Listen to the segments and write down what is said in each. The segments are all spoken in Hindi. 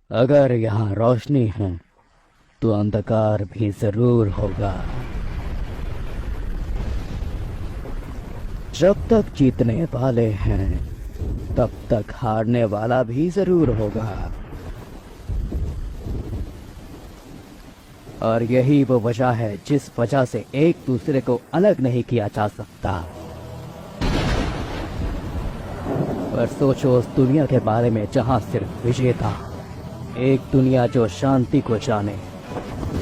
अगर यहाँ रोशनी है तो अंधकार भी जरूर होगा। जब तक जीतने वाले हैं तब तक हारने वाला भी जरूर होगा। और यही वो वजह है जिस वजह से एक दूसरे को अलग नहीं किया जा सकता। पर सोचो उस दुनिया के बारे में जहां सिर्फ विजेता, एक दुनिया जो शांति को जाने,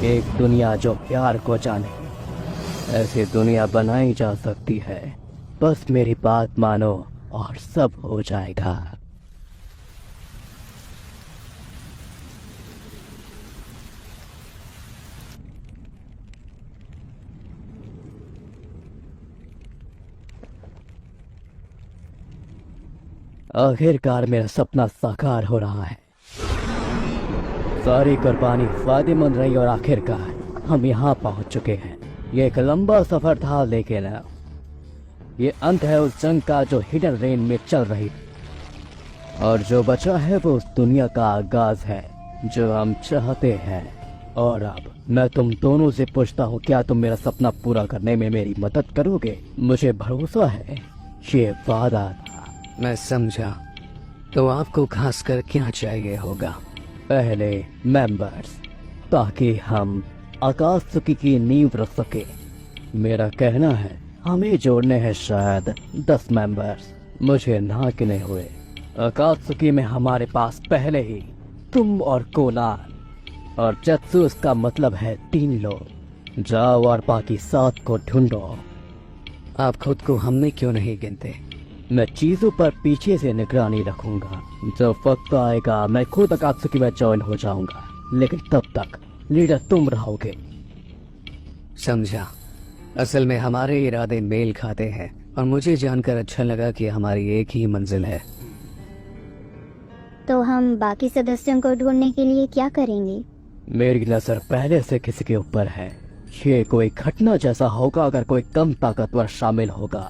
एक दुनिया जो प्यार को जाने। ऐसी दुनिया बनाई जा सकती है, बस मेरी बात मानो और सब हो जाएगा। आखिरकार मेरा सपना साकार हो रहा है। सारी कुर्बानी फायदेमंद रही और आखिरकार हम यहाँ पहुँच चुके हैं। ये एक लंबा सफर था, लेकिन ये अंत है उस जंग का जो हिडन रेन में चल रही थी। और जो बचा है वो उस दुनिया का आगाज है जो हम चाहते हैं। और अब मैं तुम दोनों से पूछता हूँ, क्या तुम मेरा सपना पूरा करने में मेरी मदद करोगे? मुझे भरोसा है, ये वादा था। मैं समझा। तो आपको खासकर क्या चाहिए होगा? पहले मेंबर्स, ताकि हम आकाशुकी की नींव रख सके। मेरा कहना है हमें जोड़ने हैं शायद 10 मेंबर्स। मुझे ना गिने हुए आकाशुकी में हमारे पास पहले ही तुम और कोलान और जत्सु, इसका मतलब है 3 लोग। जाओ और बाकी 7 को ढूंढो। आप खुद को हम में क्यों नहीं गिनते? मैं चीजों पर पीछे से निगरानी रखूंगा। जब वक्त आएगा मैं खुद अकात्सुकी में ज्वाइन हो जाऊंगा, लेकिन तब तक लीडर तुम रहोगे। समझा। असल में हमारे इरादे मेल खाते हैं और मुझे जानकर अच्छा लगा कि हमारी एक ही मंजिल है। तो हम बाकी सदस्यों को ढूंढने के लिए क्या करेंगे? मेरी नजर पहले से किसी के ऊपर है। ये कोई घटना जैसा होगा अगर कोई कम ताकतवर शामिल होगा।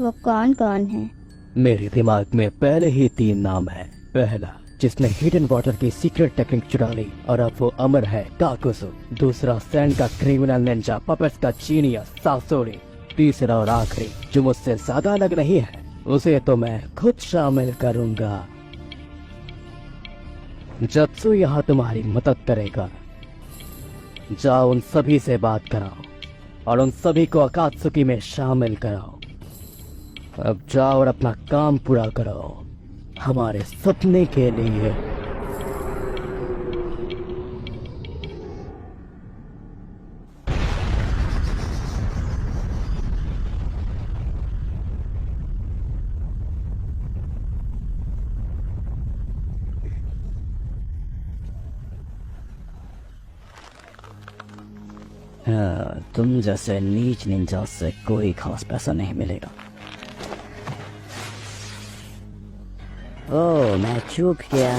वो कौन कौन है? मेरे दिमाग में पहले ही 3 नाम है। पहला, जिसने हिडन वाटर की सीक्रेट टेक्निक चुरा ली और अब वो अमर है, काकुसु। दूसरा, सैंड का क्रिमिनल निंजा, पपेट्स का जीनियस, सासोरी। तीसरा और आखिरी, जो मुझसे ज्यादा अलग नहीं है, उसे तो मैं खुद शामिल करूंगा। जत्सु यहाँ तुम्हारी मदद करेगा। जाओ उन सभी से बात कराओ और उन सभी को अकात्सुकी में शामिल कराओ। अब जाओ और अपना काम पूरा करो हमारे सपने के लिए। हाँ, तुम जैसे नीच निंजा से कोई खास पैसा नहीं मिलेगा। ओह, मैं चूक गया।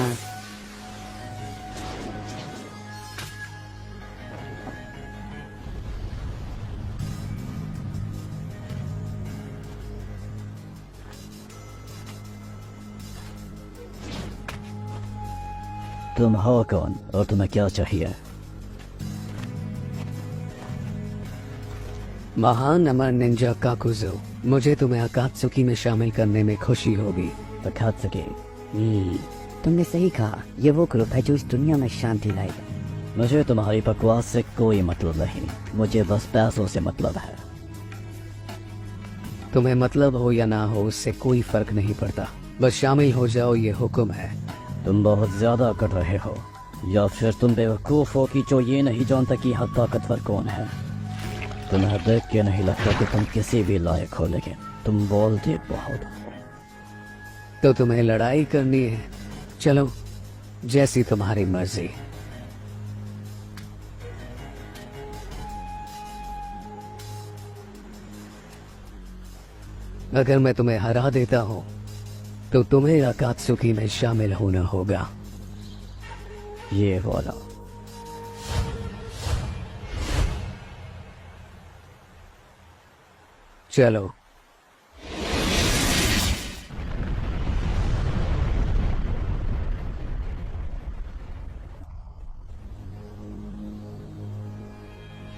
तुम हो कौन और तुम्हें क्या चाहिए? महान अमर निंजा काकुजो, मुझे तुम्हें अकात्सुकी में शामिल करने में खुशी होगी। अकात्सुकी, तुमने सही कहा, ये वो ग्रुप है जो इस दुनिया में शांति लाएगा। मुझे तुम्हारी बकवास से कोई मतलब नहीं। मुझे बस पैसों से मतलब है। तुम्हें मतलब हो या ना हो उससे कोई फर्क नहीं पड़ता, बस शामिल हो जाओ, ये हुक्म है। तुम बहुत ज्यादा कर रहे हो, या फिर तुम बेवकूफ हो कि जो ये नहीं जानता कि यहाँ ताकतवर कौन है। तुम्हें देख के नहीं लगता कि तुम किसी भी लायक हो, लेकिन तुम बोलते बहुत हो। तो तुम्हें लड़ाई करनी है? चलो, जैसी तुम्हारी मर्जी। अगर मैं तुम्हें हरा देता हूं तो तुम्हें अकात्सुकी में शामिल होना होगा। ये बोला। चलो।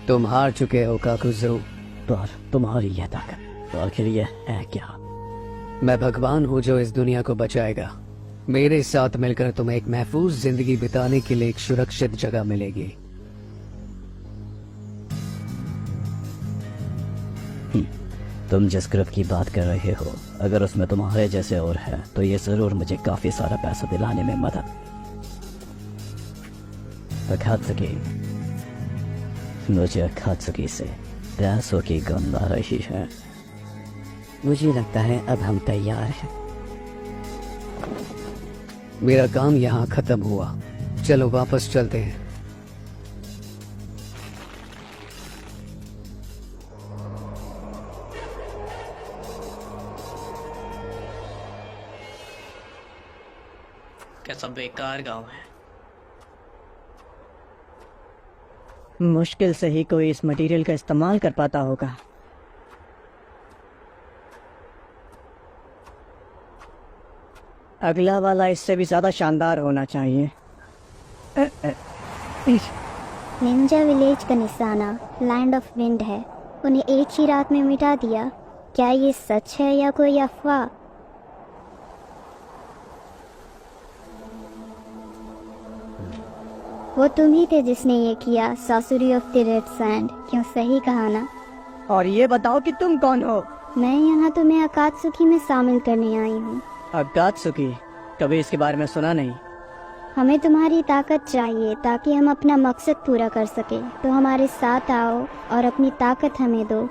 तुम हार चुके हो काकुजू। पर तुम्हारी यह ताकत तो आखिर यह है क्या? मैं भगवान हूँ जो इस दुनिया को बचाएगा। मेरे साथ मिलकर तुम्हें एक महफूज जिंदगी बिताने के लिए एक सुरक्षित जगह मिलेगी। तुम जिस ग्रुप की बात कर रहे हो, अगर उसमें तुम्हारे जैसे और हैं, तो ये जरूर मुझे काफी सारा पैसा दिलाने में मदद। अकात्सुकी, मुझे अकात्सुकी से पैसों की गंध आ रही है। मुझे लगता है अब हम तैयार हैं। मेरा काम यहाँ खत्म हुआ, चलो वापस चलते हैं। कैसा बेकार गांव है। मुश्किल से ही कोई इस मटेरियल का इस्तेमाल कर पाता होगा। अगला वाला इससे भी ज्यादा शानदार होना चाहिए। निंजा विलेज का निशाना लैंड ऑफ विंड है। उन्हें एक ही रात में मिटा दिया। क्या ये सच है या कोई अफवाह? वो तुम ही थे जिसने ये किया, sorcery of the red sand. क्यों, सही कहा ना? और ये बताओ कि तुम कौन हो? मैं यहाँ तुम्हें अकात्सुकी में शामिल करने आई हूँ। अकात्सुकी? कभी इसके बारे में सुना नहीं। हमें तुम्हारी ताकत चाहिए ताकि हम अपना मकसद पूरा कर सके। तो हमारे साथ आओ और अपनी ताकत हमें दो।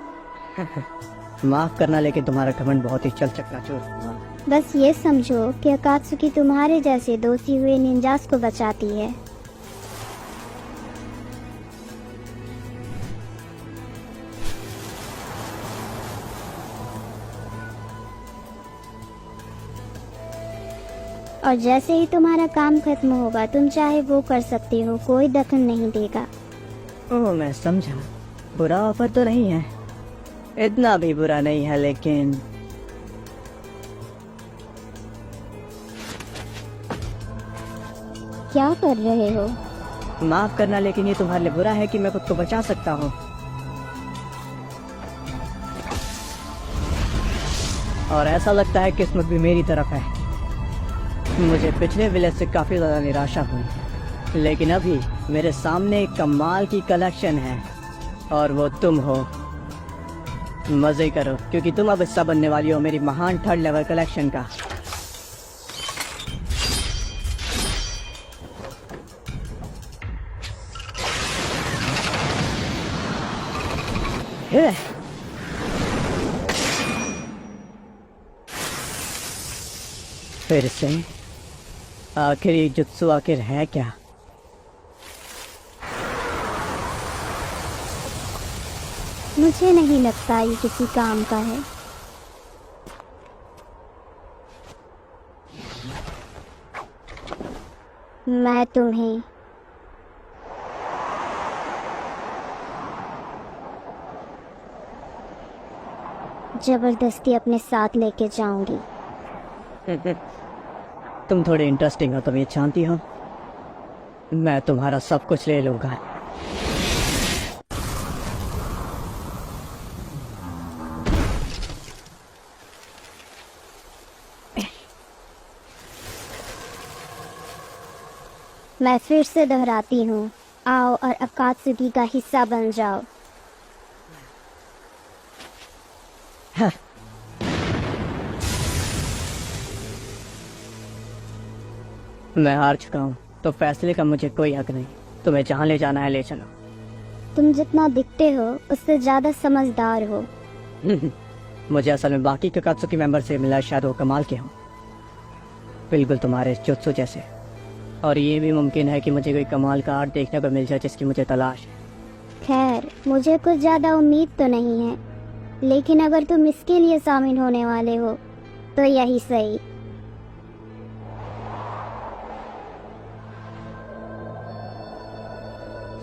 माफ करना, लेकिन तुम्हारा घमंड बहुत ही चल चकनाचूर। बस ये समझो कि अकात्सुकी तुम्हारे जैसे दोषी हुए निंजास को बचाती है। और जैसे ही तुम्हारा काम खत्म होगा, तुम चाहे वो कर सकते हो, कोई दखल नहीं देगा। ओह, मैं समझा। बुरा ऑफर तो नहीं है, इतना भी बुरा नहीं है, लेकिन क्या कर रहे हो? माफ करना, लेकिन ये तुम्हारे लिए बुरा है कि मैं खुद को बचा सकता हूँ। और ऐसा लगता है किस्मत भी मेरी तरफ है। मुझे पिछले विलेज से काफी ज्यादा निराशा हुई, लेकिन अभी मेरे सामने एक कमाल की कलेक्शन है और वो तुम हो। मजे करो, क्योंकि तुम अब हिस्सा बनने वाली हो मेरी महान थर्ड लेवल कलेक्शन का। फिर से आखिर ये जुत्सु आखिर है क्या? मुझे नहीं लगता ये किसी काम का है। मैं तुम्हें जबरदस्ती अपने साथ लेके जाऊंगी। तुम थोड़े इंटरेस्टिंग हो, तुम ये जानती हो। मैं तुम्हारा सब कुछ ले लूंगा। मैं फिर से दोहराती हूँ, आओ और अकात्सुकी का हिस्सा बन जाओ। मैं हार चुका हूँ, तो फैसले का मुझे कोई हक नहीं। तुम्हें जहाँ ले जाना है ले चलो। तुम जितना दिखते हो उससे ज्यादा समझदार हो। मुझे असल में बाकी के अकात्सुकी मेंबर से मिला, शायद वो कमाल के हों, बिल्कुल तुम्हारे जुत्सु जैसे। और ये भी मुमकिन है कि मुझे कोई कमाल का आर्ट देखने को मिल जाए जिसकी मुझे तलाश है। खैर, मुझे कुछ ज्यादा उम्मीद तो नहीं है, लेकिन अगर तुम इसके लिए शामिल होने वाले हो तो यही सही।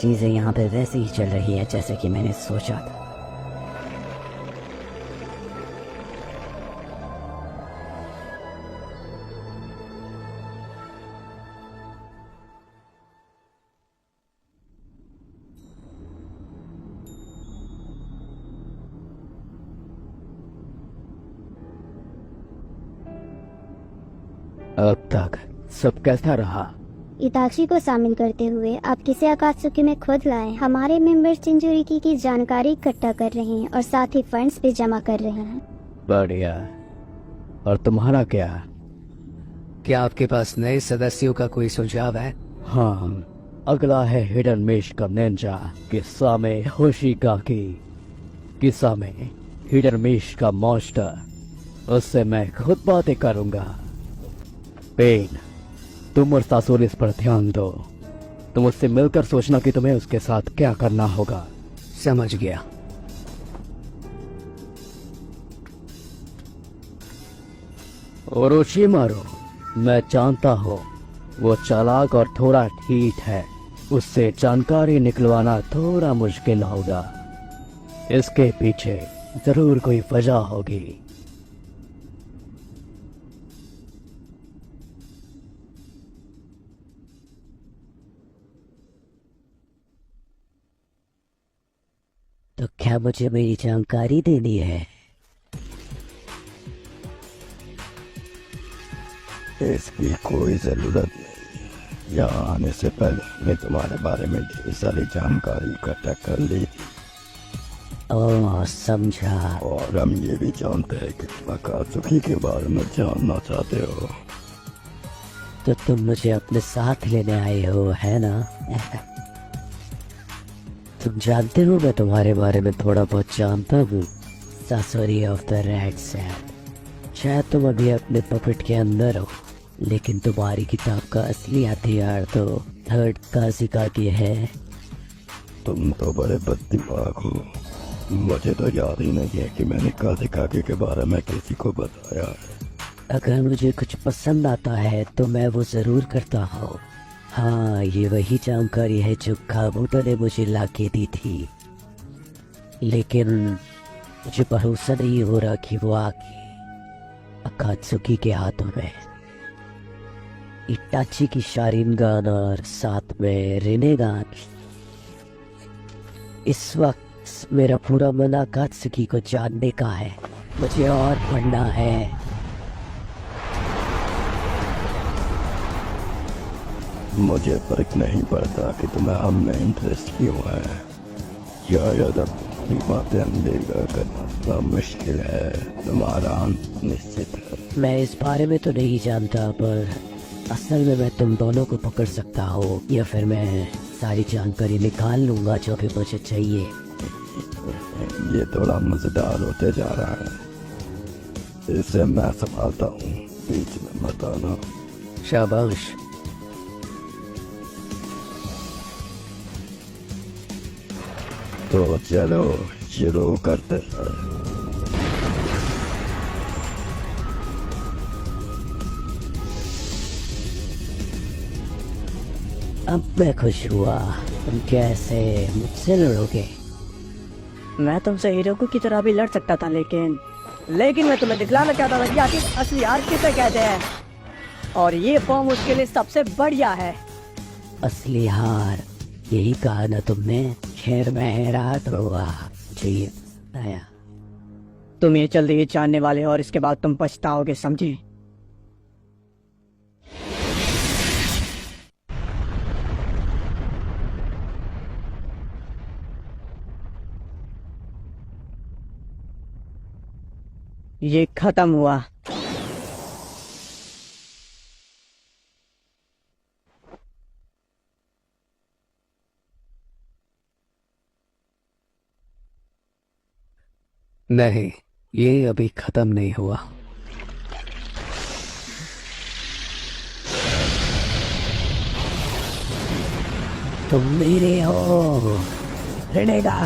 चीजें यहाँ पे वैसे ही चल रही है जैसे कि मैंने सोचा था। अब तक सब कैसा रहा? इताची को शामिल करते हुए आप किसे अकात्सुकी में खुद लाए। हमारे मेंबर्स चिंजुरिकी की जानकारी इकट्ठा कर रहे हैं और साथ ही फंड्स भी जमा कर रहे हैं। बढ़िया। और तुम्हारा क्या? क्या आपके पास नए सदस्यों का कोई सुझाव है? हाँ, अगला है हिडन मेश का निंजा किस्सा में होशिगाकी। किस्सा में हिडन मेश का मॉन्स्टर, उससे मैं खुद बातें करूंगा। पेन, तुम और सासुर इस पर ध्यान दो। तुम उससे मिलकर सोचना कि तुम्हें उसके साथ क्या करना होगा। समझ गया। ओरोशिमारू, मैं जानता हूँ वो चालाक और थोड़ा ठीक है। उससे जानकारी निकलवाना थोड़ा मुश्किल होगा। इसके पीछे जरूर कोई वजह होगी। तो क्या मुझे मेरी जानकारी देनी है? इसकी कोई जरूरत नहीं। यहाँ आने से पहले मैं तुम्हारे बारे में ढेर सारी जानकारी इकट्ठा कर ली थी। ओह, समझा। और हम ये भी जानते हैं कि तुम अकात्सुकी के बारे में जानना चाहते हो। तो तुम मुझे अपने साथ लेने आए हो, है ना? तुम जानते हो मैं तुम्हारे बारे में थोड़ा बहुत जानता हूँ। सासुरी ऑफ द रेड सैंड। शायद तुम अभी अपने पपेट के अंदर हो, लेकिन तुम्हारी किताब का असली हथियार तो थर्ड काजिकागी है। तुम तो बड़े बददिमाग हो। मुझे तो याद ही नहीं है कि मैंने काजिकागी के बारे में किसी को बताया है। अगर मुझे कुछ पसंद आता है तो मैं वो जरूर करता हूँ। हाँ, ये वही जानकारी है जो काबूतो ने मुझे लाके दी थी, लेकिन मुझे भरोसा नहीं हो रहा कि वो आगे अकात्सुकी के हाथों में। इटाची की शारिनगान और साथ में रिनेगान। इस वक्त मेरा पूरा मन अकात्सुकी को जानने का है। मुझे और पढ़ना है। मुझे फर्क नहीं पड़ता कि तुम्हें हम में इंटरेस्ट क्यों है। शायद अपनी बातें अनदेखा करना मुश्किल है। तुम्हारा अंत निश्चित है। मैं इस बारे में तो नहीं जानता, पर असल में मैं तुम दोनों को पकड़ सकता हूँ, या फिर मैं सारी जानकारी निकाल लूंगा जो भी मुझे चाहिए। ये थोड़ा मजेदार होते जा रहा है। इसे मैं संभालता हूँ, बीच में मत आना। शाबाश। तो चलो शुरू करते हैं। अब मैं खुश हुआ। तुम कैसे मुझसे लड़ोगे? मैं तुमसे हीरोकू की तरह भी लड़ सकता था, लेकिन मैं तुम्हें दिखलाना चाहता था कि आखिर असली हार किसे कहते हैं, और ये फॉर्म उसके लिए सबसे बढ़िया है। असली हार, यही कहा ना तुमने? खैर, मैं हैरान हुआ। जी आया। तुम ये जल्दी ही जानने वाले हो और इसके बाद तुम पछताओगे, समझे? ये खत्म हुआ। नहीं, ये अभी खत्म नहीं हुआ। तुम मेरे हो, रिनेगा।